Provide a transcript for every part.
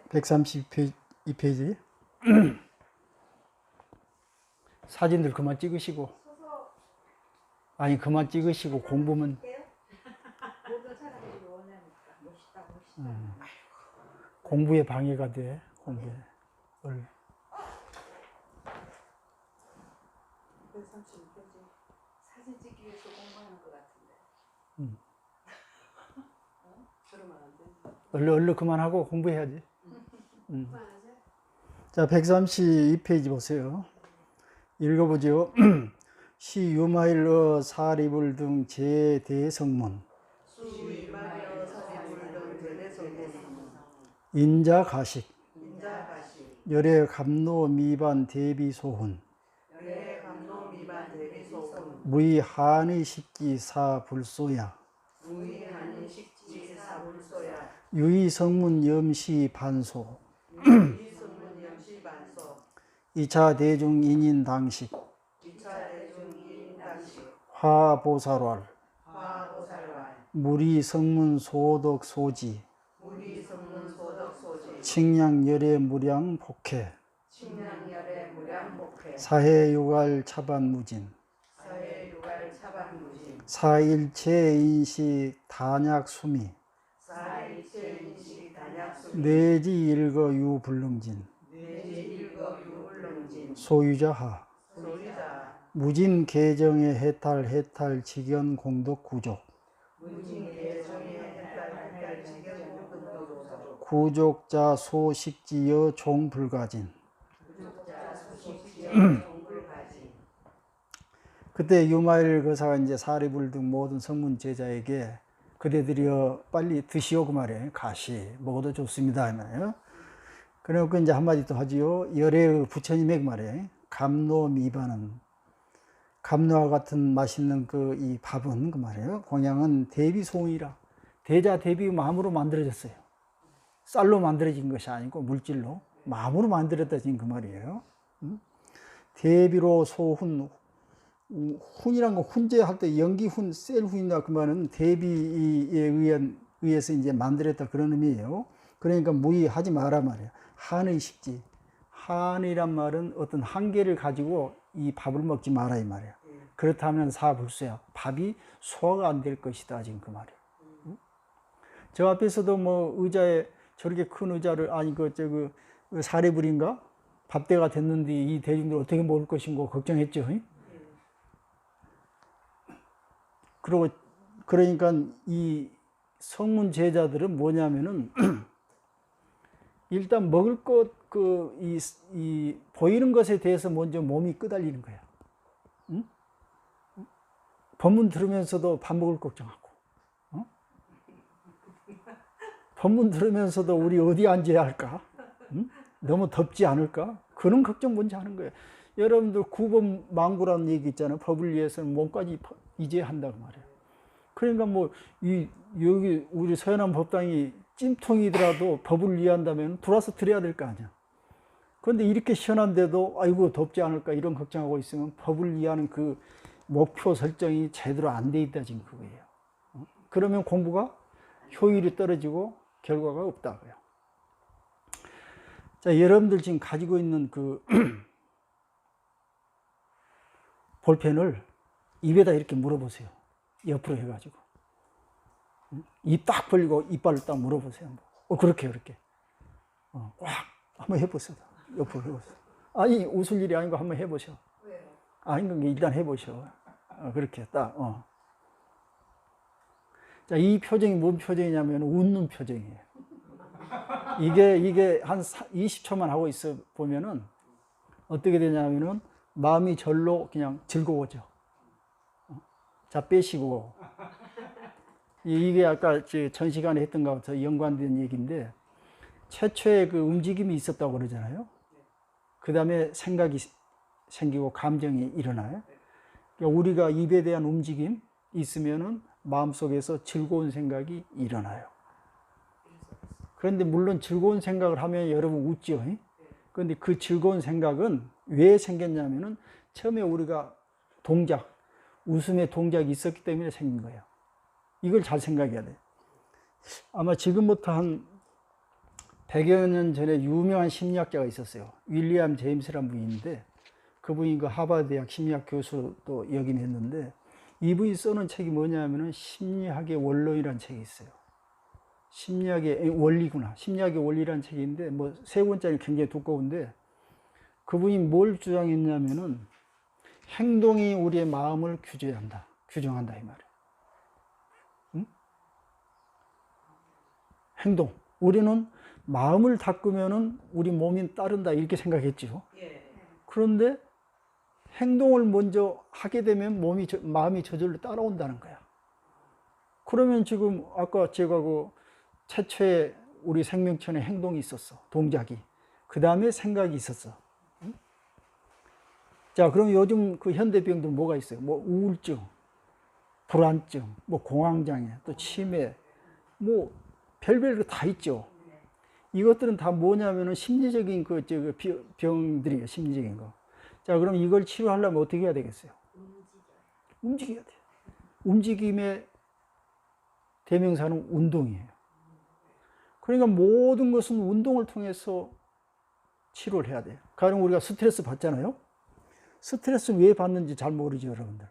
132페이지. 사진들 그만 찍으시고. 아니, 그만 찍으시고 공부면. 공부에 방해가 돼. 공부에. 132페이지. 사진 찍기 위해서 공부하는 것 같은데. 그러면 안 돼. 얼른 그만하고 공부해야지. 자, 132페이지 보세요. 읽어보죠. 시 유마일러 사리불 등 제대성문 인자 가식 열애 감노 미반 대비 소훈 무이 한의 식기 사 불소야 유의 성문 염시 반소 2차 대중 인인 당식 화보살왈 무리 성문 소덕 소지 칭양 열애 무량 복회 사해 유갈 차반 무진 사일체 인식 단약 수미 내지 일거 유불능진 소유자하 무진 계정의 해탈 직연 공덕 구족 구족자 소식지여 종불가진 그때 유마일 거사가 이제 사리불 등 모든 성문 제자에게 그대들이여 빨리 드시오 그 말이에요. 가시 먹어도 좋습니다 이 말이에요. 그래놓고 이제 한마디 또 하지요. 열애의 부처님의 그 말이에요. 감노 미반은 감노와 같은 맛있는 그 이 밥은 그 말이에요. 공양은 대비소이라 대자 대비 마음으로 만들어졌어요. 쌀로 만들어진 것이 아니고 물질로 마음으로 만들어진 그 말이에요. 대비로 소훈 훈이란 거 훈제할 때 연기훈 셀훈이나 그 말은 대비에 의해서 이제 만들었다 그런 의미예요. 그러니까 무의하지 마라 말이에요. 한의 식지 한이란 말은 어떤 한계를 가지고 이 밥을 먹지 마라 이 말이에요. 그렇다면 사불소야 밥이 소화가 안 될 것이다 지금 그 말이에요. 저 앞에서도 뭐 의자에 저렇게 큰 의자를 아니 그 사리불인가 밥대가 됐는데 이 대중들 어떻게 먹을 것인고 걱정했죠. 그러니까 이 성문 제자들은 뭐냐면은 일단 먹을 것 이 보이는 것에 대해서 먼저 몸이 끄달리는 거야. 응? 법문 들으면서도 밥 먹을 걱정하고, 법문 들으면서도 우리 어디 앉아야 할까? 응? 너무 덥지 않을까? 그런 걱정 먼저 하는 거예요. 여러분들 구법망구라는 얘기 있잖아요. 법을 위해서는 몸까지 잊어야 한다고 말이에요. 그러니까 뭐 여기 우리 서연한 법당이 찜통이더라도 법을 위한다면 들어와서 드려야 될 거 아니야. 그런데 이렇게 시원한데도 아이고 덥지 않을까 이런 걱정하고 있으면 법을 위하는 그 목표 설정이 제대로 안 돼 있다 지금 그거예요. 그러면 공부가 효율이 떨어지고 결과가 없다고요. 자, 여러분들 지금 가지고 있는 그 볼펜을 입에다 이렇게 물어보세요. 옆으로 해가지고 입 딱 벌리고 이빨을 딱 물어보세요. 그렇게 꽉 한번 해보세요. 옆으로 해보세요. 아니 웃을 일이 아니고 한번 해보셔. 왜요? 아니 일단 해보셔. 그렇게 딱. 자, 이 표정이 뭔 표정이냐면 웃는 표정이에요. 이게 한 20초만 하고 있어 보면은 어떻게 되냐면은 마음이 절로 그냥 즐거워져. 자, 빼시고. 이게 아까 전 시간에 했던 것과 연관된 얘기인데, 최초의 그 움직임이 있었다고 그러잖아요. 그 다음에 생각이 생기고 감정이 일어나요. 그러니까 우리가 입에 대한 움직임 있으면은 마음속에서 즐거운 생각이 일어나요. 그런데 물론 즐거운 생각을 하면 여러분 웃죠. 그런데 그 즐거운 생각은 왜 생겼냐면은 처음에 우리가 웃음의 동작이 있었기 때문에 생긴 거예요. 이걸 잘 생각해야 돼요. 아마 지금부터 한 100여 년 전에 유명한 심리학자가 있었어요. 윌리엄 제임스라는 분이 있는데 그분이 그 하버드 대학 심리학 교수도 역임했는데 이분이 써놓은 책이 뭐냐면은 심리학의 원론이라는 책이 있어요. 심리학의 원리구나. 심리학의 원리라는 책인데 뭐 3권짜리 굉장히 두꺼운데 그분이 뭘 주장했냐면은 행동이 우리의 마음을 규제한다. 규정한다 이 말이에요. 응? 행동. 우리는 마음을 닦으면은 우리 몸이 따른다 이렇게 생각했죠. 그런데 행동을 먼저 하게 되면 마음이 저절로 따라온다는 거야. 그러면 지금 아까 제가 그 최초의 우리 생명체의 행동이 있었어. 동작이. 그 다음에 생각이 있었어. 응? 자, 그럼 요즘 그 현대병들 뭐가 있어요? 뭐 우울증, 불안증, 뭐 공황장애, 또 치매, 뭐 별별 거 다 있죠. 이것들은 다 뭐냐면은 심리적인 병들이에요. 심리적인 거. 자, 그럼 이걸 치료하려면 어떻게 해야 되겠어요? 움직여야 돼요. 움직임의 대명사는 운동이에요. 그러니까 모든 것은 운동을 통해서 치료를 해야 돼요. 가령 우리가 스트레스 받잖아요. 스트레스 왜 받는지 잘 모르죠, 여러분들.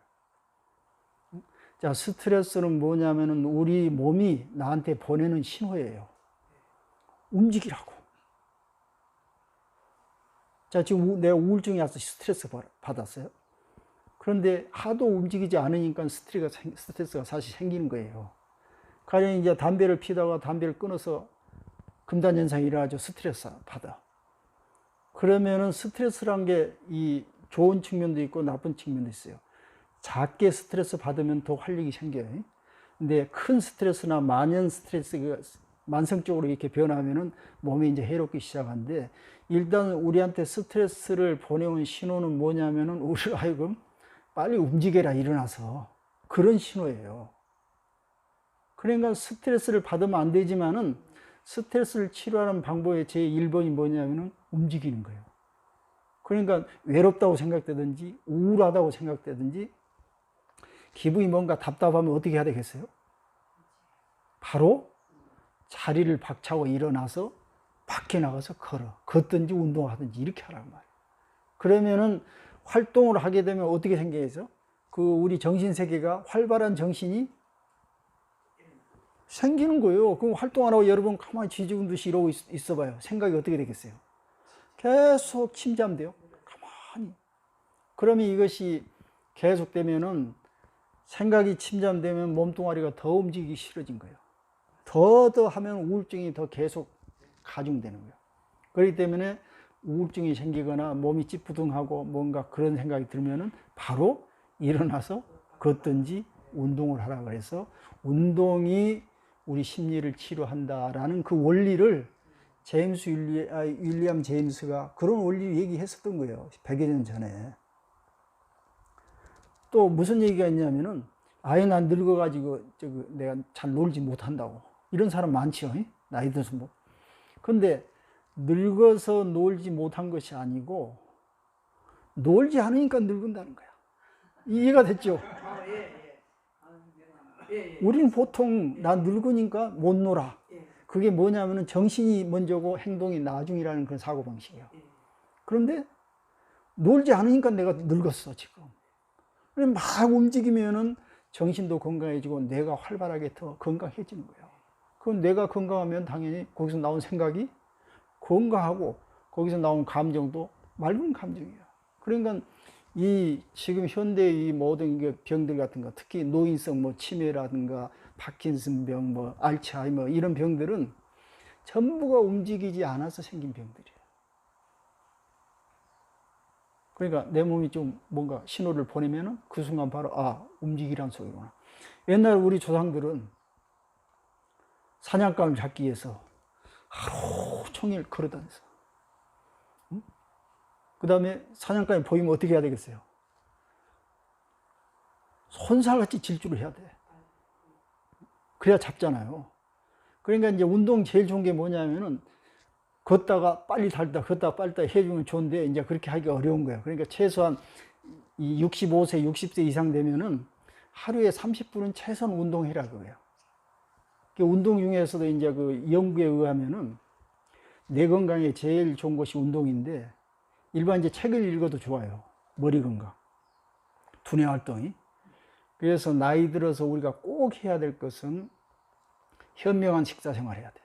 자, 스트레스는 뭐냐면은 우리 몸이 나한테 보내는 신호예요. 움직이라고. 자, 지금 내가 우울증이 와서 스트레스 받았어요. 그런데 하도 움직이지 않으니까 스트레스가 사실 생기는 거예요. 가령 이제 담배를 피다가 담배를 끊어서 금단현상이 일어나죠. 스트레스 받아. 그러면은 스트레스란 게 이 좋은 측면도 있고 나쁜 측면도 있어요. 작게 스트레스 받으면 더 활력이 생겨요. 근데 큰 스트레스나 만연 스트레스가 만성적으로 이렇게 변하면은 몸이 이제 해롭기 시작하는데 일단 우리한테 스트레스를 보내온 신호는 뭐냐면은 우리가 하여금 빨리 움직여라 일어나서 그런 신호예요. 그러니까 스트레스를 받으면 안 되지만은 스트레스를 치료하는 방법의 제1번이 뭐냐면은 움직이는 거예요. 그러니까 외롭다고 생각되든지 우울하다고 생각되든지 기분이 뭔가 답답하면 어떻게 해야 되겠어요? 바로 자리를 박차고 일어나서 밖에 나가서 걷든지 운동하든지 이렇게 하라는 말이에요. 그러면은 활동을 하게 되면 어떻게 생겨서 그 우리 정신세계가 활발한 정신이 생기는 거예요. 그럼 활동 안 하고 여러분 가만히 쥐죽은 듯이 이러고 있어봐요. 생각이 어떻게 되겠어요? 계속 침잠돼요. 가만히. 그러면 이것이 계속되면은 생각이 침잠되면 몸뚱아리가 더 움직이기 싫어진 거예요. 더 하면 우울증이 더 계속 가중되는 거예요. 그렇기 때문에 우울증이 생기거나 몸이 찌뿌둥하고 뭔가 그런 생각이 들면은 바로 일어나서 걷든지 운동을 하라고 해서 운동이 우리 심리를 치료한다라는 그 원리를 윌리엄 제임스가 그런 원리를 얘기했었던 거예요. 100여 년 전에. 또 무슨 얘기가 있냐면은 아예 난 늙어가지고 내가 잘 놀지 못한다고. 이런 사람 많죠. 나이 들어서 뭐. 근데 늙어서 놀지 못한 것이 아니고 놀지 않으니까 늙은다는 거야. 이해가 됐죠? 우리는 보통 나 늙으니까 못 놀아. 그게 뭐냐면은 정신이 먼저고 행동이 나중이라는 그런 사고방식이에요. 그런데 놀지 않으니까 내가 늙었어, 지금. 막 움직이면은 정신도 건강해지고 뇌가 활발하게 더 건강해지는 거예요. 그럼 뇌가 건강하면 당연히 거기서 나온 생각이 건강하고 거기서 나온 감정도 맑은 감정이에요. 그러니까 이 지금 현대의 이 모든 병들 같은 거, 특히 노인성 뭐 치매라든가 파킨슨병, 뭐 알츠하이머 이런 병들은 전부가 움직이지 않아서 생긴 병들이에요. 그러니까 내 몸이 좀 뭔가 신호를 보내면은 그 순간 바로 움직이란 소리구나. 옛날 우리 조상들은 사냥감을 잡기 위해서 하루 종일 걸어다녔어. 응? 그 다음에 사냥감이 보이면 어떻게 해야 되겠어요? 손살같이 질주를 해야 돼. 그래야 잡잖아요. 그러니까 이제 운동 제일 좋은 게 뭐냐면은 걷다가 빨리 달다, 걷다가 빨리 달다 해주면 좋은데 이제 그렇게 하기 어려운 거예요. 그러니까 최소한 이 65세, 60세 이상 되면은 하루에 30분은 최소한 운동해라 그거예요. 운동 중에서도 이제 그 연구에 의하면은 뇌 건강에 제일 좋은 것이 운동인데 일반 이제 책을 읽어도 좋아요. 머리 건강, 두뇌 활동이. 그래서 나이 들어서 우리가 꼭 해야 될 것은 현명한 식사 생활 해야 돼.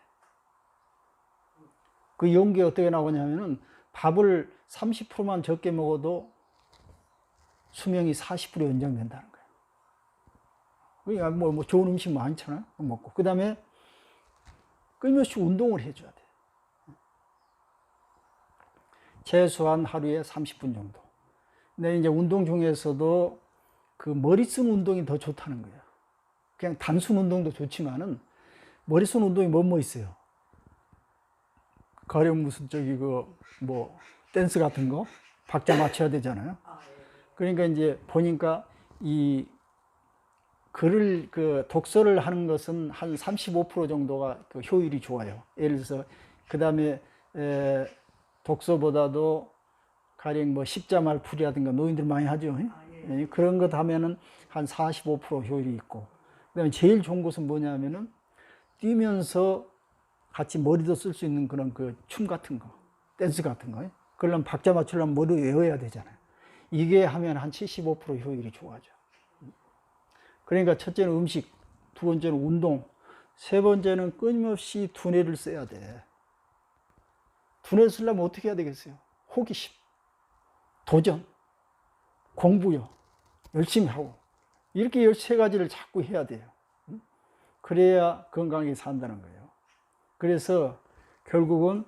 그 연구에 어떻게 나오냐면은 밥을 30%만 적게 먹어도 수명이 40% 연장된다는 거예요. 그러니까 뭐 좋은 음식 많잖아요. 먹고. 그 다음에 끊임없이 운동을 해줘야 돼. 최소한 하루에 30분 정도. 근데 이제 운동 중에서도 그 머리 쓰는 운동이 더 좋다는 거예요. 그냥 단순 운동도 좋지만은 머리 쓰는 운동이 뭐 있어요? 가령 무슨 뭐 댄스 같은 거 박자 맞춰야 되잖아요. 그러니까 이제 보니까 이 글을 독서를 하는 것은 한 35% 정도가 그 효율이 좋아요. 예를 들어서 그 다음에 독서보다도 가령 뭐 십자말풀이라든가 노인들 많이 하죠. 그런 것 하면은 한 45% 효율이 있고, 그다음에 제일 좋은 것은 뭐냐면은 뛰면서 같이 머리도 쓸 수 있는 그런 그 춤 같은 거, 댄스 같은 거. 그러려면 박자 맞추려면 머리 외워야 되잖아요. 이게 하면 한 75% 효율이 좋아져. 그러니까 첫째는 음식, 두 번째는 운동, 세 번째는 끊임없이 두뇌를 써야 돼. 두뇌 쓰려면 어떻게 해야 되겠어요? 호기심, 도전, 공부요, 열심히 하고, 이렇게 13가지를 자꾸 해야 돼요. 그래야 건강하게 산다는 거예요. 그래서 결국은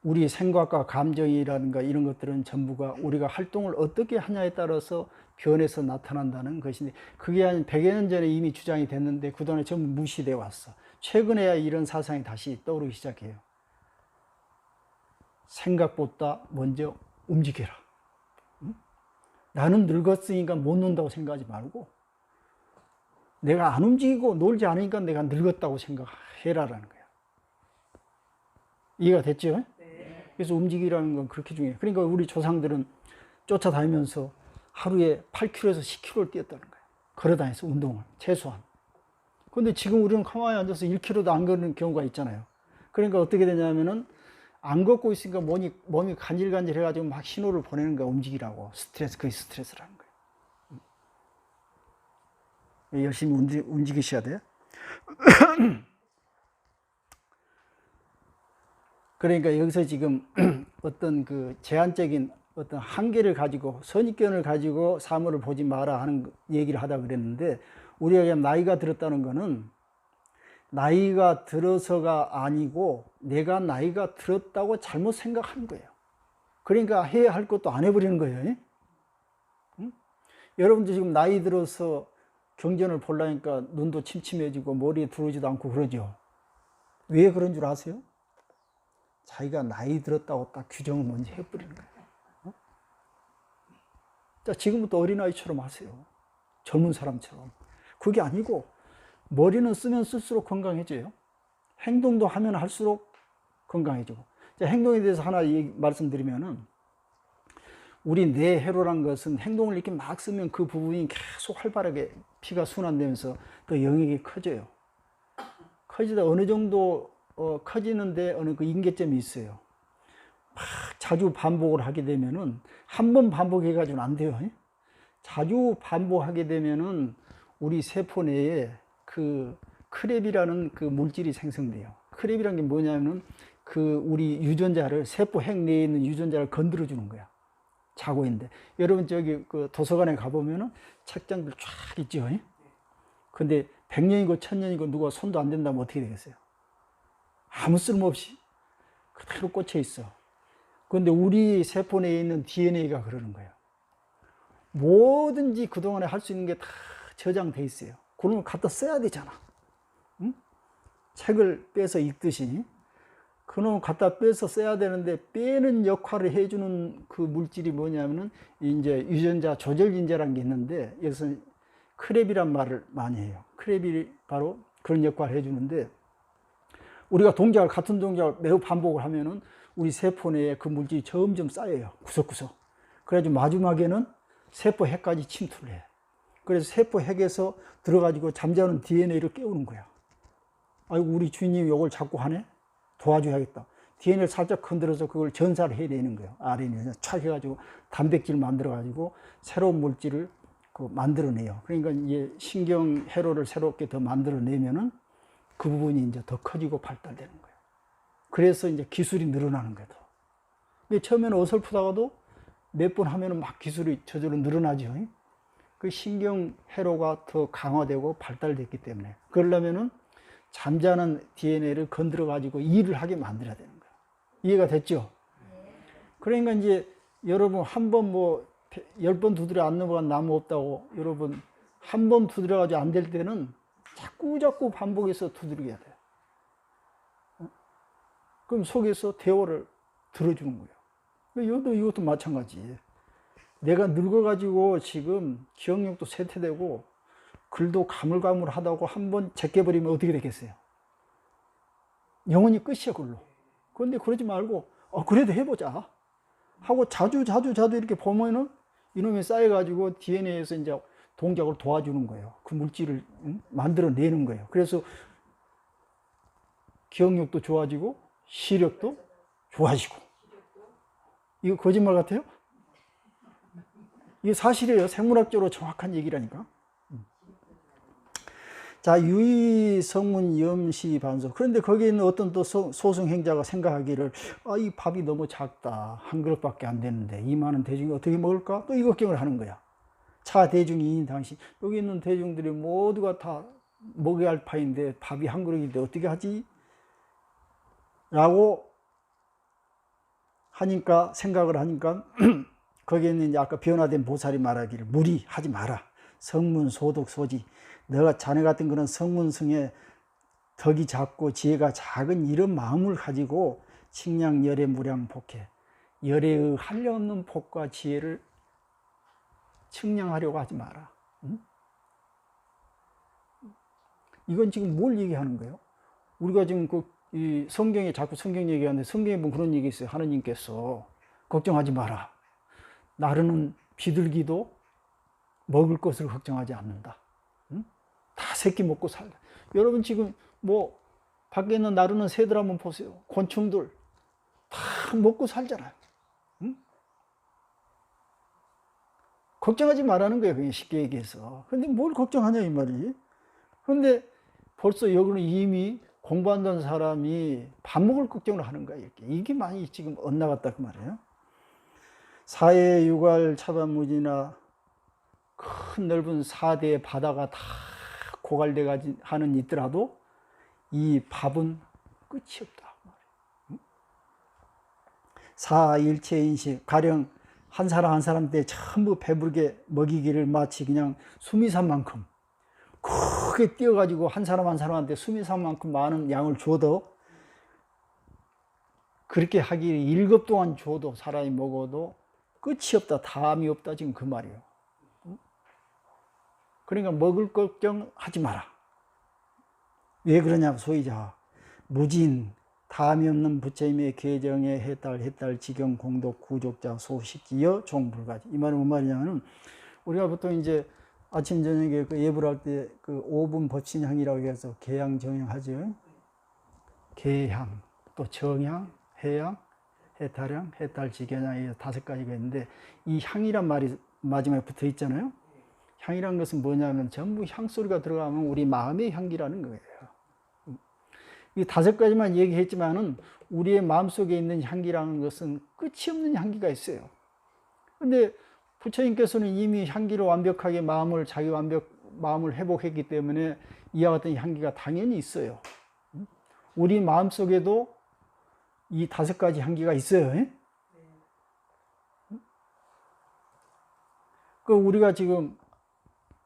우리 생각과 감정이라든가 이런 것들은 전부가 우리가 활동을 어떻게 하냐에 따라서 변해서 나타난다는 것인데, 그게 한 100여 년 전에 이미 주장이 됐는데 그동안에 전부 무시되어 왔어. 최근에야 이런 사상이 다시 떠오르기 시작해요. 생각보다 먼저 움직여라. 나는 늙었으니까 못 논다고 생각하지 말고, 내가 안 움직이고 놀지 않으니까 내가 늙었다고 생각해라라는 거야. 이해가 됐죠? 네. 그래서 움직이라는 건 그렇게 중요해요. 그러니까 우리 조상들은 쫓아다니면서 하루에 8km에서 10km를 뛰었다는 거예요. 걸어다니면서 운동을 최소한. 그런데 지금 우리는 가만히 앉아서 1km도 안 걷는 경우가 있잖아요. 그러니까 어떻게 되냐면은 안 걷고 있으니까 몸이 간질간질 해가지고 막 신호를 보내는 거야. 움직이라고. 그게 스트레스라는 거예요. 열심히 움직이셔야 돼요. 그러니까 여기서 지금 어떤 그 제한적인 어떤 한계를 가지고 선입견을 가지고 사물을 보지 마라 하는 얘기를 하다 그랬는데, 우리가 나이가 들었다는 거는 나이가 들어서가 아니고 내가 나이가 들었다고 잘못 생각하는 거예요. 그러니까 해야 할 것도 안 해버리는 거예요. 응? 여러분들 지금 나이 들어서 경전을 보려니까 눈도 침침해지고 머리에 들어오지도 않고 그러죠. 왜 그런 줄 아세요? 자기가 나이 들었다고 딱 규정을 먼저 해버리는 거예요. 어? 자, 지금부터 어린아이처럼 하세요. 젊은 사람처럼. 그게 아니고 머리는 쓰면 쓸수록 건강해져요. 행동도 하면 할수록 건강해지고. 자, 행동에 대해서 하나 말씀드리면은, 우리 뇌회로란 것은 행동을 이렇게 막 쓰면 그 부분이 계속 활발하게 피가 순환되면서 더 영역이 커져요. 커지다 어느 정도 커지는데 어느 그 임계점이 있어요. 막 자주 반복을 하게 되면은, 한 번 반복해가지고는 안 돼요. 자주 반복하게 되면은 우리 세포 내에 그 크렙이라는 그 물질이 생성돼요. 크렙이라는 게 뭐냐면은 그 우리 유전자를, 세포 핵 내에 있는 유전자를 건드려 주는 거야. 자고 있는데. 여러분 저기 그 도서관에 가보면은 책장들 쫙 있죠. 근데 100년이고 1000년이고 누가 손도 안 댄다면 어떻게 되겠어요? 아무 쓸모없이 그대로 꽂혀 있어. 그런데 우리 세포 내에 있는 DNA가 그러는 거예요. 뭐든지 그동안에 할 수 있는 게 다 저장돼 있어요. 그러면 갖다 써야 되잖아. 응? 책을 빼서 읽듯이. 그놈을 갖다 빼서 써야 되는데, 빼는 역할을 해주는 그 물질이 뭐냐면은 이제 유전자 조절인자라는 게 있는데, 여기서 크렙이란 말을 많이 해요. 크렙이 바로 그런 역할을 해주는데, 우리가 같은 동작을 매우 반복을 하면은 우리 세포 내에 그 물질이 점점 쌓여요. 구석구석. 그래가지고 마지막에는 세포 핵까지 침투를 해. 그래서 세포 핵에서 들어가지고 잠자는 DNA를 깨우는 거야. 아이고 우리 주인님이 이걸 자꾸 하네? 도와줘야겠다. DNA를 살짝 건드려서 그걸 전사를 해야 되는 거예요. RNA를 착 해가지고 단백질 만들어가지고 새로운 물질을 만들어내요. 그러니까 이제 신경 회로를 새롭게 더 만들어내면은 그 부분이 이제 더 커지고 발달되는 거예요. 그래서 이제 기술이 늘어나는 거예요. 근데 처음에는 어설프다가도 몇 번 하면은 막 기술이 저절로 늘어나죠. 그 신경 회로가 더 강화되고 발달됐기 때문에 그러려면은 잠자는 DNA를 건드려 가지고 일을 하게 만들어야 되는 거예요. 이해가 됐죠? 그러니까 이제 여러분 한 번 뭐 10번 두드려 안 넘어간 나무 없다고 여러분 한 번 두드려 가지고 안 될 때는 자꾸 반복해서 두드려야 돼요. 그럼 속에서 대화를 들어주는 거예요. 이것도 마찬가지. 내가 늙어가지고 지금 기억력도 쇠퇴되고 글도 가물가물하다고 한번 제껴버리면 어떻게 되겠어요? 영원히 끝이야, 글로. 그런데 그러지 말고, 그래도 해보자. 하고 자주 이렇게 보면은 이놈이 쌓여가지고 DNA에서 이제 동작을 도와주는 거예요. 그 물질을 만들어내는 거예요. 그래서 기억력도 좋아지고, 시력도 좋아지고. 이거 거짓말 같아요? 이게 사실이에요. 생물학적으로 정확한 얘기라니까. 자, 유의성문 염시반소. 그런데 거기에 있는 어떤 또 소승행자가 생각하기를, 이 밥이 너무 작다. 한 그릇밖에 안 되는데, 이 많은 대중이 어떻게 먹을까? 또 이 걱정을 하는 거야. 차 대중이인 당신, 여기 있는 대중들이 모두가 다 먹여야 할 파인데, 밥이 한 그릇인데 어떻게 하지? 라고 생각을 하니까, 거기에는 이제 아까 변화된 보살이 말하기를 무리하지 마라. 성문 소독 소지. 너가 자네 같은 그런 성문성에 덕이 작고 지혜가 작은 이런 마음을 가지고 칭량 열애 무량 복해. 열애의 한량없는 복과 지혜를 측량하려고 하지 마라. 응? 이건 지금 뭘 얘기하는 거예요? 우리가 지금 이 성경에 자꾸 성경 얘기하는데 성경에 보면 그런 얘기 있어요. 하느님께서 걱정하지 마라. 나르는 비둘기도 먹을 것을 걱정하지 않는다. 응? 다 새끼 먹고 살다. 여러분 지금 뭐 밖에 있는 나르는 새들 한번 보세요. 곤충들 다 먹고 살잖아요. 응? 걱정하지 말라는 거예요. 그냥 쉽게 얘기해서. 근데 뭘 걱정하냐 이 말이지. 그런데 벌써 여기는 이미 공부한다는 사람이 밥 먹을 걱정을 하는 거야. 이게 많이 지금 엇나갔다 그 말이에요. 사해 유갈 차반무지나 큰 넓은 4대의 바다가 다 고갈돼 하는 있더라도 이 밥은 끝이 없다. 사일체인식 가령 한 사람 한 사람 때 전부 배부르게 먹이기를 마치 그냥 숨이 산 만큼 크게 뛰어가지고 한 사람 한 사람한테 숨이 산 만큼 많은 양을 줘도 그렇게 하기를 1급 동안 줘도 사람이 먹어도 끝이 없다. 다음이 없다. 지금 그 말이에요. 그러니까 먹을 걱정 하지 마라. 왜 그러냐? 소위자 무진 다음이 없는 부처님의 계정에 해탈 지경 공덕 구족자 소식지여 종불가지. 이 말은 뭔 말이냐면 우리가 보통 이제 아침 저녁에 그 예불 할 때 그 5분 법신향이라고 해서 계향 정향하죠. 계향 또 정향 해향 해탈향, 해탈, 지견향, 5가지가 있는데 이 향이란 말이 마지막에 붙어 있잖아요. 향이란 것은 뭐냐면 전부 향소리가 들어가면 우리 마음의 향기라는 거예요. 이 5가지만 얘기했지만은 우리의 마음속에 있는 향기라는 것은 끝이 없는 향기가 있어요. 근데 부처님께서는 이미 향기를 완벽하게 마음을 회복했기 때문에 이와 같은 향기가 당연히 있어요. 우리 마음속에도 이 5가지 향기가 있어요. 그 우리가 지금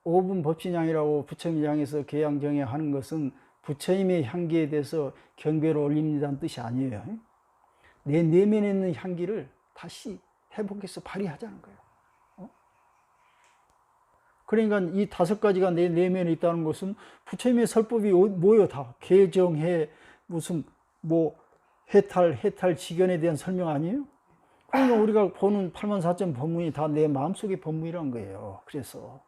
5분 법신향이라고 부처님 향해서 계양정해 하는 것은 부처님의 향기에 대해서 경배를 올립니다는 뜻이 아니에요. 내 내면에 있는 향기를 다시 회복해서 발휘하자는 거예요. 그러니까 이 5가지가 내 내면에 있다는 것은 부처님의 설법이 뭐예요? 다 개정해 무슨 뭐 해탈 지견에 대한 설명 아니에요? 그러니까 우리가 보는 84점 법문이 다 내 마음속의 법문이란 거예요. 그래서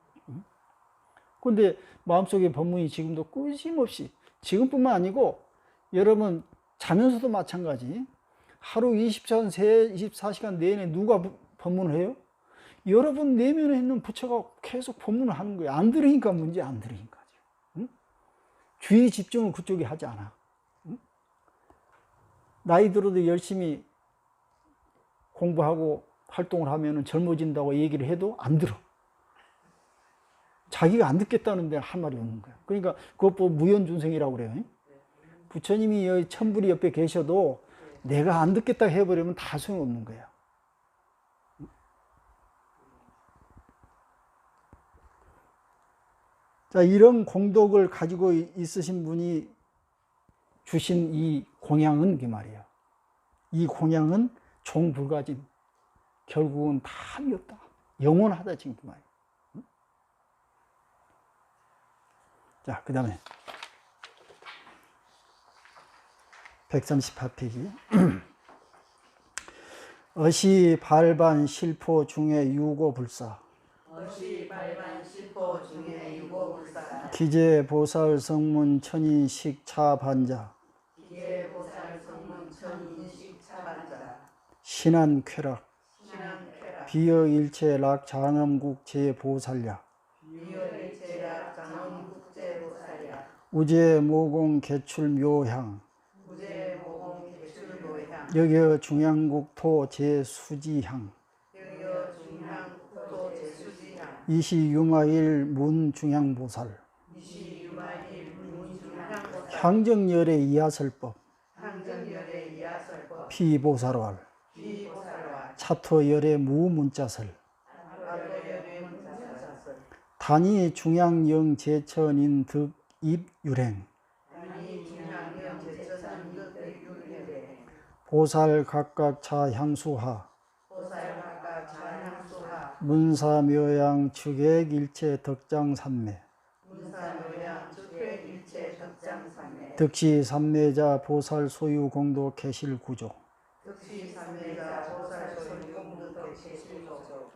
근데 마음속의 법문이 지금도 끊임없이 지금뿐만 아니고 여러분 자면서도 마찬가지. 하루 24시간 내내 누가 법문을 해요? 여러분 내면에 있는 부처가 계속 법문을 하는 거예요. 안 들으니까 문제, 안 들으니까. 응? 주의 집중을 그쪽에 하지 않아. 응? 나이 들어도 열심히 공부하고 활동을 하면 젊어진다고 얘기를 해도 안 들어. 자기가 안 듣겠다는데 할 말이 없는 거야. 그러니까 그것 보고 무연준생이라고 그래요. 부처님이 여기 천불이 옆에 계셔도 내가 안 듣겠다 해버리면 다 소용없는 거야. 자, 이런 공덕을 가지고 있으신 분이 주신 이 공양은 그 말이에요. 이 공양은 종불가진, 결국은 답이 없다. 영원하다 지금 그 말이에요. 자, 그 다음에 138페이지. 어시 발반 실포 중에 유고불사. 어시 발반 실포 중에 유고불사. 기재 보살 성문 천인식 차반자. 기재 보살 성문 천인식 차반자. 신한 쾌락. 신한 쾌락. 비여 일체 락 장엄국 제보살야. 비여 일체락 장엄국 제보살야. 우제 모공 개출 묘향. 우제 모공 개출 묘향. 여겨 중양국토 제수지향. 여겨 중향국토 제수지향. 이시유마일 문중양보살. 이시유마일 문중향보살. 향정열의 이하설법. 향정열의 이하설법. 피보살왈. 비보살와. 차토열의 무문자설. 아도열의 문자설. 단위 중양영 제천인 득입유행. 아니 중향영 제천 득입유행. 보살 각각 자향수하. 보살 각각 자향수하. 문사묘양 축액 일체 덕장산매. 문사묘양 주택 일체 덕장산매. 득시 삼매자 보살 소유 공도 개실 구조. 득시 삼매자 보살 소유 공도 개실 구조.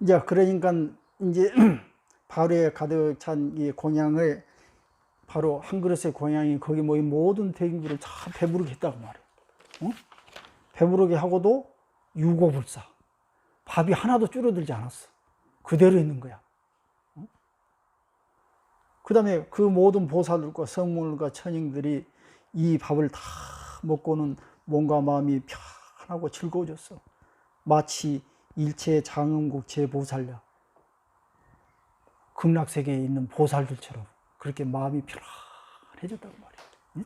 이제 그러니까 이제 바로에 가득 찬 이 공양을 바로 한 그릇의 공양이 거기 모인 모든 대중들을 다 배부르게 했다고 말이에요. 어? 배부르게 하고도 유고불사. 밥이 하나도 줄어들지 않았어. 그대로 있는 거야. 어? 그 다음에 그 모든 보살들과 성물과 천인들이 이 밥을 다 먹고는 몸과 마음이 편하고 즐거워졌어. 마치 일체 장엄국 제보살야. 극락세계에 있는 보살들처럼 그렇게 마음이 편안해졌다고 말이에요. 응?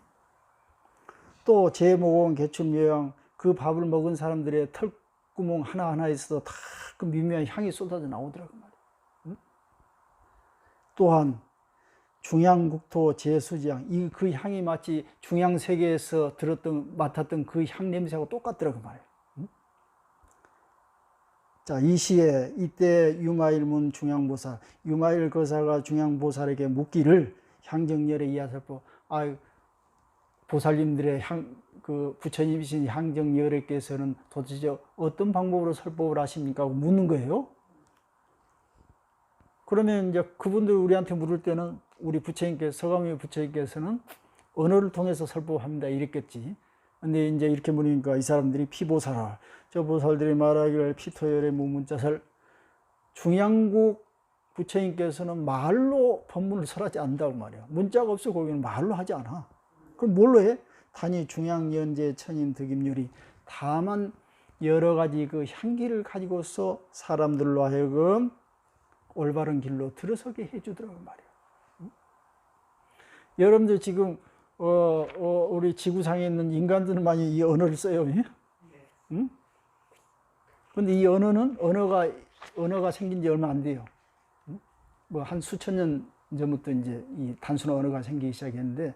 또 제모공 개춘묘양 그 밥을 먹은 사람들의 털구멍 하나하나에서 다 그 미묘한 향이 쏟아져 나오더라고 말이에요. 응? 또한 중양국토 제수지향 이 그 향이 마치 중양세계에서 맡았던 그 향 냄새하고 똑같더라고 말이에요. 응? 자, 이 시에 이때 유마일문 중양보살, 유마일 거사가 중양보살에게 묻기를 향정열의 이하설법, 보살님들의 부처님이신 향정열애께서는 도대체 어떤 방법으로 설법을 하십니까? 하고 묻는 거예요. 그러면 이제 그분들 우리한테 물을 때는 우리 서가모니 부처님께서는 언어를 통해서 설법합니다. 이랬겠지. 근데 이제 이렇게 물으니까 이 사람들이 피보살아. 저 보살들이 말하기를 피토열의 무문자설. 중양국 부처님께서는 말로 법문을 설하지 않는다고 말이에요. 문자가 없어 거기는 말로 하지 않아. 그럼 뭘로 해? 단위 중양연제 천인 득임률이 다만 여러 가지 그 향기를 가지고서 사람들로 하여금 올바른 길로 들어서게 해주더라고 말이에요. 응? 여러분들 지금 우리 지구상에 있는 인간들은 많이 이 언어를 써요. 응? 근데 이 언어가 생긴 지 얼마 안 돼요. 응? 뭐 한 수천 년 전부터 이제 이 단순한 언어가 생기기 시작했는데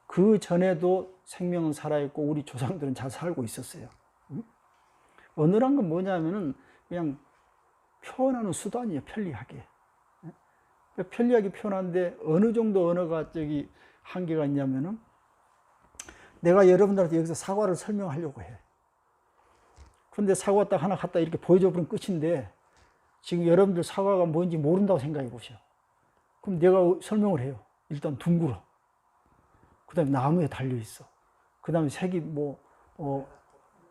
그 전에도 생명은 살아있고 우리 조상들은 잘 살고 있었어요. 응? 언어란 건 뭐냐면은 그냥 표현하는 수단이에요. 편리하게. 편리하게 표현하는데 어느 정도 언어가 한계가 있냐면은 내가 여러분들한테 여기서 사과를 설명하려고 해. 근데 사과 딱 하나 갖다 이렇게 보여줘 버리면 끝인데 지금 여러분들 사과가 뭔지 모른다고 생각해 보셔. 그럼 내가 설명을 해요. 일단 둥글어. 그 다음에 나무에 달려있어. 그 다음에 색이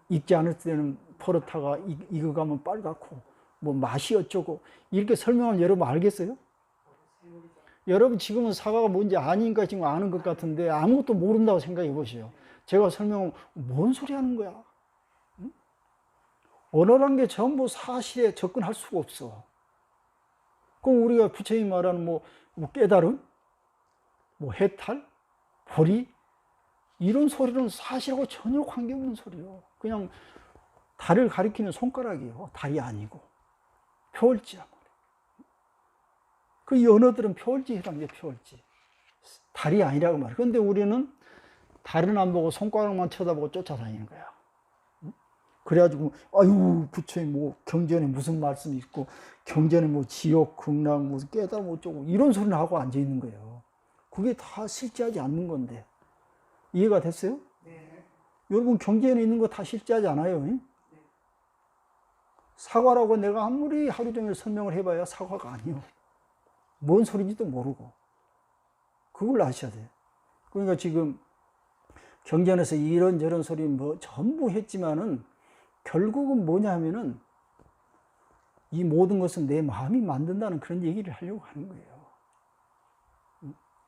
익지 않을 때는 포르타가 익어가면 빨갛고, 맛이 어쩌고, 이렇게 설명하면 여러분 알겠어요? 여러분 지금은 사과가 뭔지 아닌가 지금 아는 것 같은데 아무것도 모른다고 생각해 보세요. 제가 설명하면 뭔 소리 하는 거야? 응? 언어란 게 전부 사실에 접근할 수가 없어. 그럼 우리가 부처님 말하는 깨달음, 해탈, 보리, 이런 소리는 사실하고 전혀 관계없는 소리요. 그냥 달을 가리키는 손가락이요. 달이 아니고. 표월지야. 그 언어들은 표월지에 해당돼, 표월지. 달이 아니라고 말이야. 그런데 우리는 달은 안 보고 손가락만 쳐다보고 쫓아다니는 거야. 그래가지고, 아유, 부처님 경전에 무슨 말씀이 있고, 경전에 지옥, 극락, 무슨 깨달음 어쩌고, 이런 소리를 하고 앉아있는 거예요. 그게 다 실제하지 않는 건데. 이해가 됐어요? 네. 여러분, 경전에 있는 거 다 실제하지 않아요? 네. 사과라고 내가 아무리 하루 종일 설명을 해봐야 사과가 아니요. 뭔 소리인지도 모르고. 그걸 아셔야 돼요. 그러니까 지금 경전에서 이런저런 소리 전부 했지만은 결국은 뭐냐 하면은 이 모든 것은 내 마음이 만든다는 그런 얘기를 하려고 하는 거예요.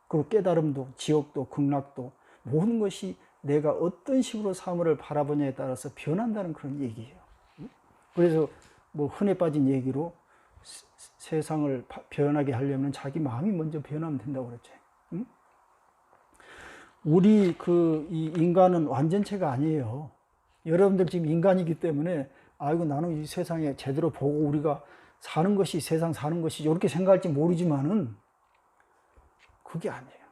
그리고 깨달음도, 지옥도, 극락도 모든 것이 내가 어떤 식으로 사물을 바라보냐에 따라서 변한다는 그런 얘기예요. 그래서 흔해 빠진 얘기로 세상을 변하게 하려면 자기 마음이 먼저 변하면 된다고 그랬죠. 우리 이 인간은 완전체가 아니에요. 여러분들 지금 인간이기 때문에 아이고 나는 이 세상에 제대로 보고 우리가 사는 것이 세상 사는 것이 이렇게 생각할지 모르지만은 그게 아니에요.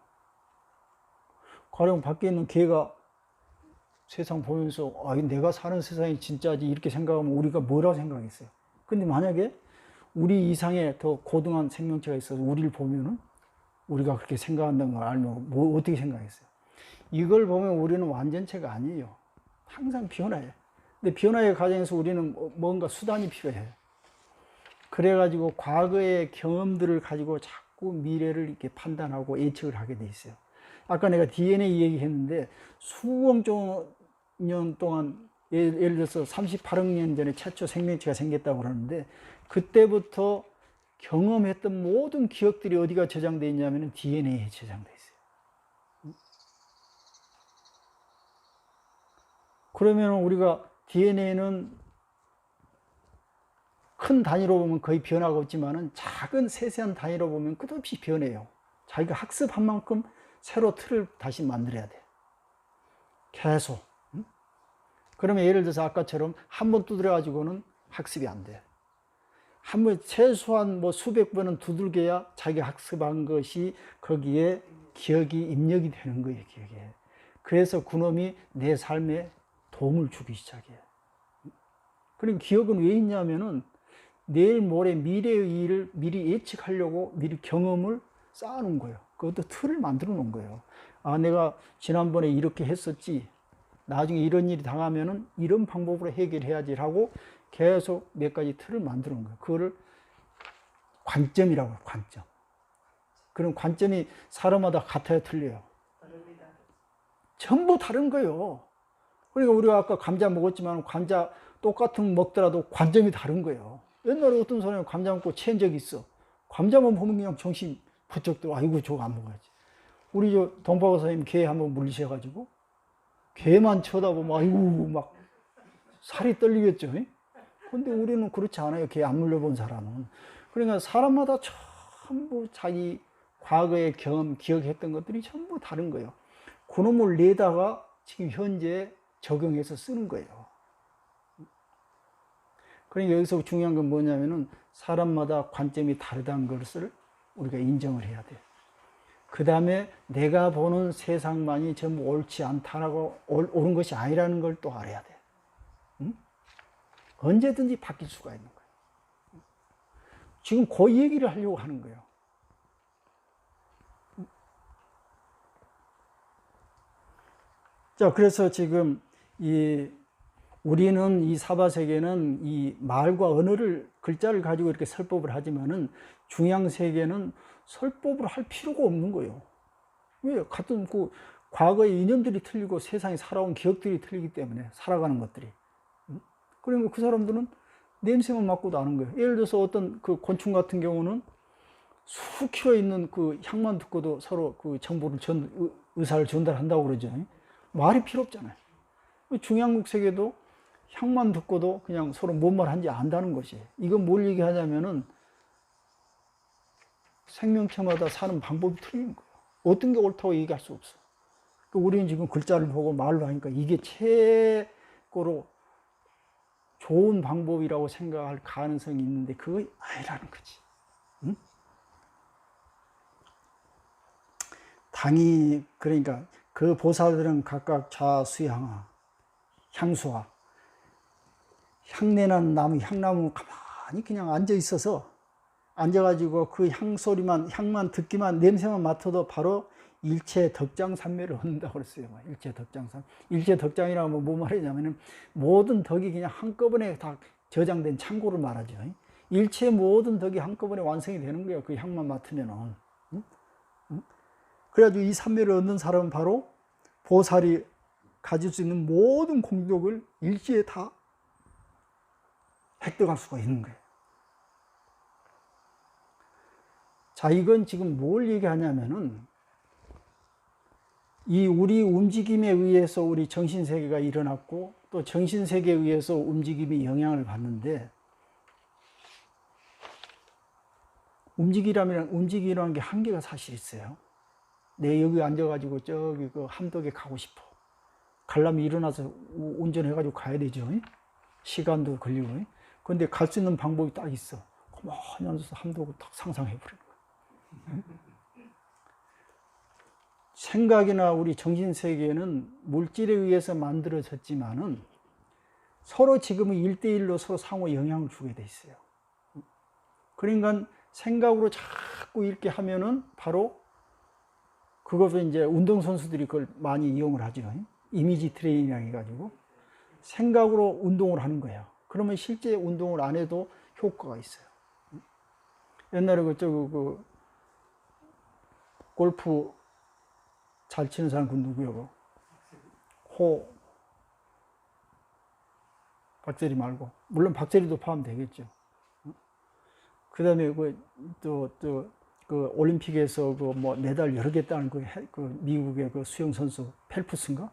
가령 밖에 있는 개가 세상 보면서 내가 사는 세상이 진짜지 이렇게 생각하면 우리가 뭐라고 생각했어요. 근데 만약에 우리 이상의 더 고등한 생명체가 있어서 우리를 보면은 우리가 그렇게 생각한다는 걸 알면 어떻게 생각했어요? 이걸 보면 우리는 완전체가 아니에요. 항상 변화해요. 근데 변화의 과정에서 우리는 뭔가 수단이 필요해요. 그래가지고 과거의 경험들을 가지고 자꾸 미래를 이렇게 판단하고 예측을 하게 돼 있어요. 아까 내가 DNA 얘기했는데 수억 년 동안 예를 들어서 38억 년 전에 최초 생명체가 생겼다고 그러는데 그때부터 경험했던 모든 기억들이 어디가 저장되어 있냐면 DNA에 저장되어 있어요. 그러면 우리가 DNA는 큰 단위로 보면 거의 변화가 없지만은 작은 세세한 단위로 보면 끝없이 변해요. 자기가 학습한 만큼 새로 틀을 다시 만들어야 돼. 계속. 그러면 예를 들어서 아까처럼 한 번 두드려 가지고는 학습이 안 돼. 한 번 최소한 수백 번은 두들겨야 자기가 학습한 것이 거기에 기억이 입력이 되는 거예요, 기억에. 그래서 그놈이 내 삶에 도움을 주기 시작해요. 그러니까 기억은 왜 있냐면은 내일 모레 미래의 일을 미리 예측하려고 미리 경험을 쌓아놓은 거예요. 그것도 틀을 만들어 놓은 거예요. 내가 지난번에 이렇게 했었지. 나중에 이런 일이 당하면은 이런 방법으로 해결해야지 하고 계속 몇 가지 틀을 만들어 놓은 거예요. 그거를 관점이라고 해요, 관점. 그런 관점이 사람마다 같아요, 틀려요? 다릅니다. 전부 다른 거예요. 그러니까 우리가 아까 감자 먹었지만 감자 똑같은 먹더라도 관점이 다른 거예요. 옛날에 어떤 사람이 감자 먹고 체한 적이 있어. 감자만 보면 그냥 정신 부쩍 들어. 아이고 저거 안 먹어야지. 우리 동파고 선생님 개 한번 물리셔가지고 개만 쳐다보면 아이고 막 살이 떨리겠죠. 근데 우리는 그렇지 않아요. 개 안 물려본 사람은. 그러니까 사람마다 전부 자기 과거의 경험, 기억했던 것들이 전부 다른 거예요. 그놈을 내다가 지금 현재 적용해서 쓰는 거예요. 그러니까 여기서 중요한 건 뭐냐면은 사람마다 관점이 다르다는 것을 우리가 인정을 해야 돼요. 그 다음에 내가 보는 세상만이 전부 옳지 않다라고 옳은 것이 아니라는 걸 또 알아야 돼. 응? 언제든지 바뀔 수가 있는 거예요. 지금 그 얘기를 하려고 하는 거예요. 자, 그래서 지금 이 우리는 이 사바세계는 이 말과 언어를 글자를 가지고 이렇게 설법을 하지만은 중앙세계는 설법을 할 필요가 없는 거예요. 왜? 같은 그 과거의 이념들이 틀리고 세상에 살아온 기억들이 틀리기 때문에 살아가는 것들이. 그러니까 그 사람들은 냄새만 맡고도 아는 거예요. 예를 들어서 어떤 그 곤충 같은 경우는 수 킬로 있는 그 향만 듣고도 서로 그 정보를 의사를 전달한다고 그러죠. 말이 필요 없잖아요. 중앙국 세계도 향만 듣고도 그냥 서로 뭔 말 하는지 안다는 것이. 이건 뭘 얘기하냐면은 생명체마다 사는 방법이 틀린 거예요. 어떤 게 옳다고 얘기할 수 없어. 우리는 지금 글자를 보고 말로 하니까 이게 최고로 좋은 방법이라고 생각할 가능성이 있는데 그거 아니라는 거지. 응? 당이 그러니까 그 보살들은 각각 좌수향하 향수와 향내나는 나무 향나무 가만히 그냥 앉아 있어서 앉아가지고 그 향만 듣기만 냄새만 맡아도 바로 일체 덕장산매를 얻는다고 그랬어요. 일체 덕장산. 일체 덕장이라고 하면 뭐 말이냐면은 모든 덕이 그냥 한꺼번에 다 저장된 창고를 말하죠. 일체 모든 덕이 한꺼번에 완성이 되는 거예요. 그 향만 맡으면은. 그래가지고 이 산매를 얻는 사람은 바로 보살이 가질 수 있는 모든 공덕을 일시에 다 획득할 수가 있는 거예요. 자, 이건 지금 뭘 얘기하냐면은 이 우리 움직임에 의해서 우리 정신세계가 일어났고 또 정신세계에 의해서 움직임이 영향을 받는데 움직이라는 게 한계가 사실 있어요. 내 여기 앉아가지고 저기 그 함덕에 가고 싶어. 가려면 일어나서 운전해가지고 가야 되죠. 시간도 걸리고. 근데 갈 수 있는 방법이 딱 있어. 가만히 앉아서 함덕을 딱 상상해버리는 거야. 생각이나 우리 정신세계는 물질에 의해서 만들어졌지만은 서로 지금은 1대1로 서로 상호 영향을 주게 돼 있어요. 그러니까 생각으로 자꾸 이렇게 하면은 바로 그것을 이제 운동선수들이 그걸 많이 이용을 하죠. 이미지 트레이닝 해가지고 생각으로 운동을 하는 거예요. 그러면 실제 운동을 안 해도 효과가 있어요. 옛날에 그 골프 잘 치는 사람 그 누구요? 박재리 말고 물론 박재리도 포함되겠죠. 그 다음에 그 올림픽에서 그 뭐 메달 여러 개 따는 그 미국의 그 수영 선수 펠프스인가?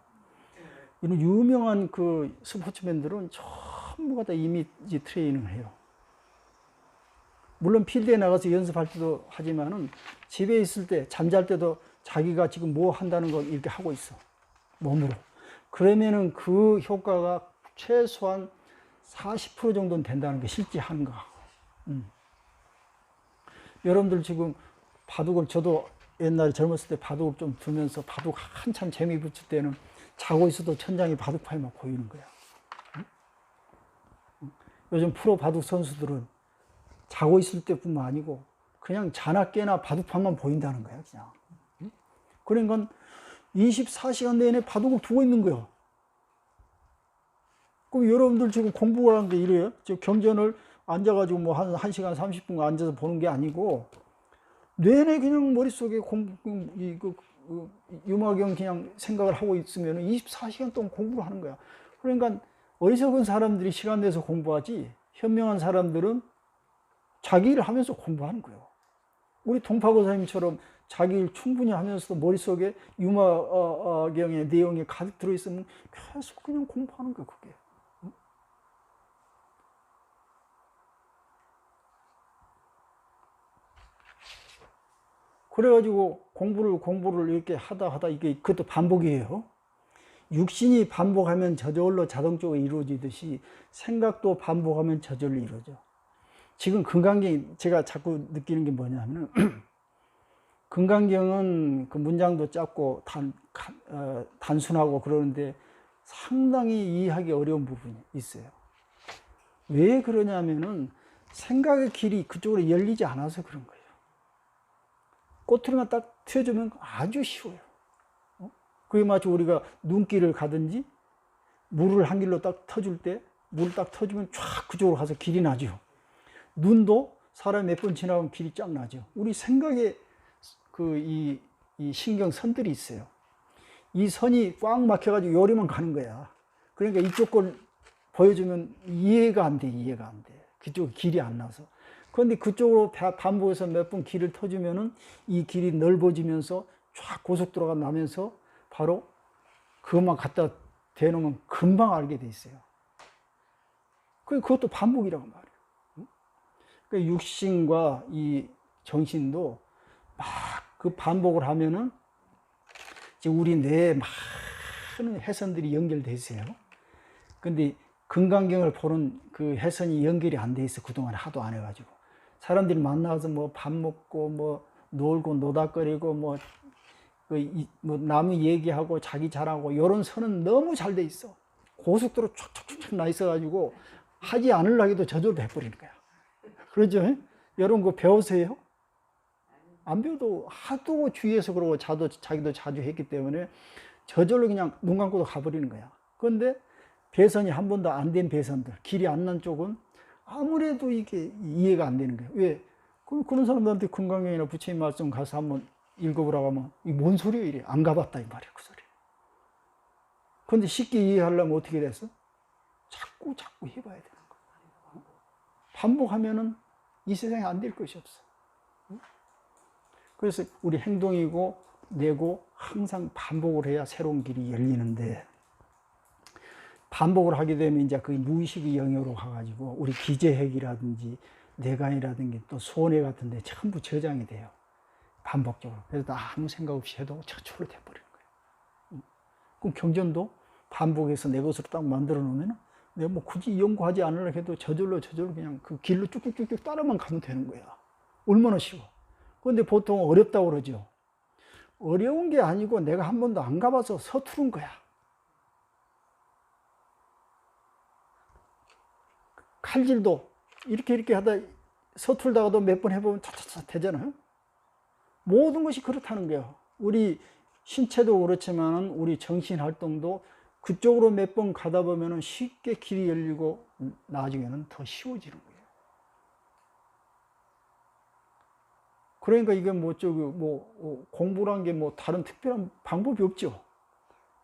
이런 유명한 그 스포츠맨들은 전부가 다 이미지 트레이닝을 해요. 물론 필드에 나가서 연습할 때도 하지만은 집에 있을 때 잠잘 때도 자기가 지금 뭐 한다는 걸 이렇게 하고 있어. 몸으로. 그러면은 그 효과가 최소한 40% 정도는 된다는 게 실제 하는 거. 여러분들 지금 바둑을 저도 옛날에 젊었을 때 바둑을 좀 두면서 바둑 한참 재미 붙일 때는 자고 있어도 천장에 바둑판이 막 보이는 거야. 요즘 프로 바둑 선수들은 자고 있을 때뿐만 아니고 그냥 자나 깨나 바둑판만 보인다는 거야, 그냥. 그러니까 24시간 내내 바둑을 두고 있는 거야. 그럼 여러분들 지금 공부를 하는 게 이래요? 지금 경전을 앉아가지고 뭐 한 1시간 30분 앉아서 보는 게 아니고 내내 그냥 머릿속에 유마경 그냥 생각을 하고 있으면 24시간 동안 공부를 하는 거야. 그러니까 어리석은 사람들이 시간 내서 공부하지 현명한 사람들은 자기 일을 하면서 공부하는 거예요. 우리 동파고사님처럼 자기 일 충분히 하면서도 머릿속에 유마경의 내용이 가득 들어있으면 계속 그냥 공부하는 거예요, 그게. 그래가지고 공부를 이렇게 하다 이게 그것도 반복이에요. 육신이 반복하면 저절로 자동적으로 이루어지듯이 생각도 반복하면 저절로 이루어져. 지금 금강경 제가 자꾸 느끼는 게 뭐냐면은 금강경은 그 문장도 짧고 단순하고 그러는데 상당히 이해하기 어려운 부분이 있어요. 왜 그러냐면은 생각의 길이 그쪽으로 열리지 않아서 그런 거예요. 꼬투리만 딱 튀어주면 아주 쉬워요. 그게 마치 우리가 눈길을 가든지 물을 한 길로 딱 터줄 때, 물을 딱 터주면 쫙 그쪽으로 가서 길이 나죠. 눈도 사람이 몇 번 지나가면 길이 쫙 나죠. 우리 생각에 이 신경선들이 있어요. 이 선이 꽉 막혀가지고 요리만 가는 거야. 그러니까 이쪽 걸 보여주면 이해가 안 돼, 이해가 안 돼. 그쪽 길이 안 나서. 그런데 그쪽으로 반복해서 몇 번 길을 터주면은 이 길이 넓어지면서 쫙 고속도로가 나면서 바로 그것만 갖다 대놓으면 금방 알게 돼 있어요. 그것도 반복이라고 말이에요. 그러니까 육신과 이 정신도 막 그 반복을 하면은 지금 우리 뇌에 많은 해선들이 연결돼 있어요. 근데 금강경을 보는 그 해선이 연결이 안 돼 있어. 그동안 하도 안 해가지고. 사람들이 만나서 뭐 밥 먹고 뭐 놀고 노닥거리고 뭐 남 얘기하고 자기 잘하고 이런 선은 너무 잘 돼 있어. 고속도로 촉촉촉 나 있어가지고 하지 않으려고 해도 저절로 해버리는 거야. 그러죠? 여러분 그거 배우세요? 안 배워도 하도 주위에서 그러고 자기도 자주 했기 때문에 저절로 그냥 눈 감고도 가버리는 거야. 그런데 배선이 한 번도 안 된 배선들, 길이 안 난 쪽은 아무래도 이게 이해가 안 되는 거예요. 왜? 그런 사람들한테 금강경이나 부처님 말씀 가서 한번 읽어보라고 하면 이 뭔 소리야 이래. 안 가봤다 이 말이야 그 소리. 그런데 쉽게 이해하려면 어떻게 됐어? 자꾸 해봐야 되는 거야. 반복하면은 이 세상에 안 될 것이 없어. 그래서 우리 행동이고 내고 항상 반복을 해야 새로운 길이 열리는데, 반복을 하게 되면 이제 그 무의식의 영역으로 가가지고 우리 기재핵이라든지 뇌관이라든지 또 소뇌 같은 데 전부 저장이 돼요. 반복적으로. 그래서 아무 생각 없이 해도 저절로 돼버리는 거예요. 그럼 경전도 반복해서 내 것으로 딱 만들어 놓으면 내가 뭐 굳이 연구하지 않으려고 해도 저절로 그냥 그 길로 쭉쭉쭉쭉 따라만 가면 되는 거야. 얼마나 쉬워. 그런데 보통 어렵다고 그러죠. 어려운 게 아니고 내가 한 번도 안 가봐서 서투른 거야. 칼질도 이렇게 하다 서툴다가도 몇 번 해보면 차차차 되잖아요. 모든 것이 그렇다는 거예요. 우리 신체도 그렇지만 우리 정신 활동도 그쪽으로 몇 번 가다 보면 쉽게 길이 열리고 나중에는 더 쉬워지는 거예요. 그러니까 이게 공부란 게 다른 특별한 방법이 없죠.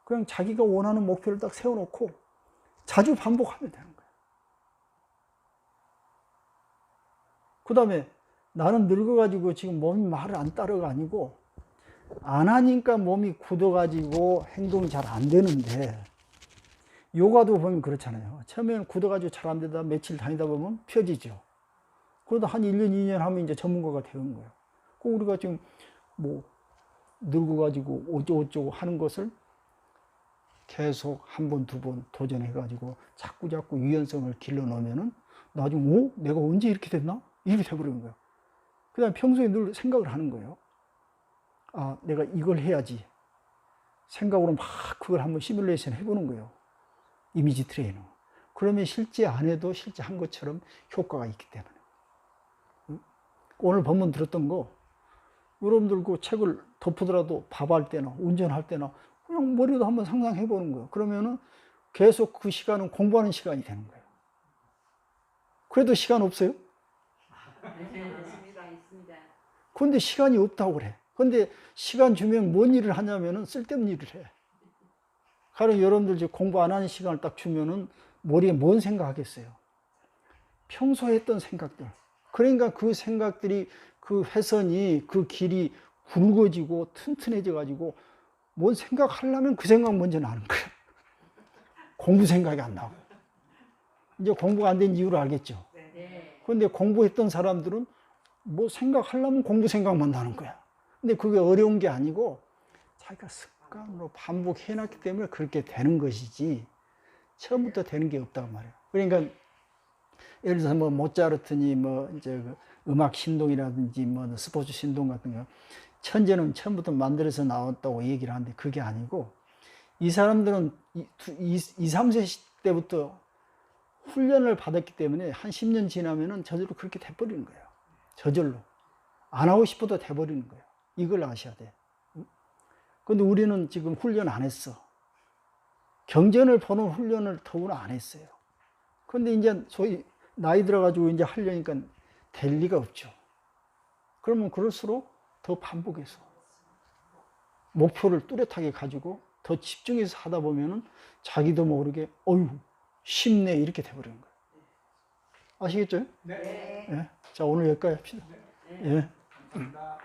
그냥 자기가 원하는 목표를 딱 세워놓고 자주 반복하면 되는 거예요. 그 다음에 나는 늙어가지고 지금 몸이 말을 안 따르가 아니고 안 하니까 몸이 굳어가지고 행동이 잘 안 되는데, 요가도 보면 그렇잖아요. 처음에는 굳어가지고 잘 안 되다 며칠 다니다 보면 펴지죠. 그러다 한 1년, 2년 하면 이제 전문가가 되는 거예요. 우리가 지금 늙어가지고 어쩌고 하는 것을 계속 한 번, 두 번 도전해가지고 자꾸 유연성을 길러놓으면은 나중에 내가 언제 이렇게 됐나? 이렇게 돼버리는 거예요. 그 다음에 평소에 늘 생각을 하는 거예요. 아, 내가 이걸 해야지. 생각으로 막 그걸 한번 시뮬레이션 해보는 거예요. 이미지 트레이너. 그러면 실제 안 해도 실제 한 것처럼 효과가 있기 때문에. 오늘 본문 들었던 거, 여러분들 그 책을 덮으더라도 밥할 때나 운전할 때나 그냥 머리로 한번 상상해 보는 거예요. 그러면은 계속 그 시간은 공부하는 시간이 되는 거예요. 그래도 시간 없어요? 있습니다. 그런데 시간이 없다고 그래. 그런데 시간 주면 뭔 일을 하냐면은 쓸데없는 일을 해. 가령 여러분들 이제 공부 안 하는 시간을 딱 주면은 머리에 뭔 생각하겠어요? 평소에 했던 생각들. 그러니까 그 생각들이 그 회선이 그 길이 굵어지고 튼튼해져 가지고 뭔 생각하려면 그 생각 먼저 나는 거예요. 공부 생각이 안 나고. 이제 공부가 안 된 이유를 알겠죠? 그런데 공부했던 사람들은 뭐 생각하려면 공부 생각만 나는 거야. 근데 그게 어려운 게 아니고 자기가 습관으로 반복해놨기 때문에 그렇게 되는 것이지 처음부터 되는 게 없다고 말이에요. 그러니까 예를 들어서 모차르트니 이제 음악 신동이라든지 스포츠 신동 같은 거 천재는 처음부터 만들어서 나왔다고 얘기를 하는데 그게 아니고 이 사람들은 2, 3세 때부터 훈련을 받았기 때문에 한 10년 지나면은 저절로 그렇게 돼버리는 거예요. 저절로. 안 하고 싶어도 돼버리는 거예요. 이걸 아셔야 돼. 근데 우리는 지금 훈련 안 했어. 경전을 보는 훈련을 더구나 안 했어요. 근데 이제 소위 나이 들어가지고 이제 하려니까 될 리가 없죠. 그러면 그럴수록 더 반복해서 목표를 뚜렷하게 가지고 더 집중해서 하다 보면은 자기도 모르게 어휴 쉽네 이렇게 돼버리는 거예요. 아시겠죠? 네. 예. 자 오늘 여기까지 합시다. 예. 감사합니다.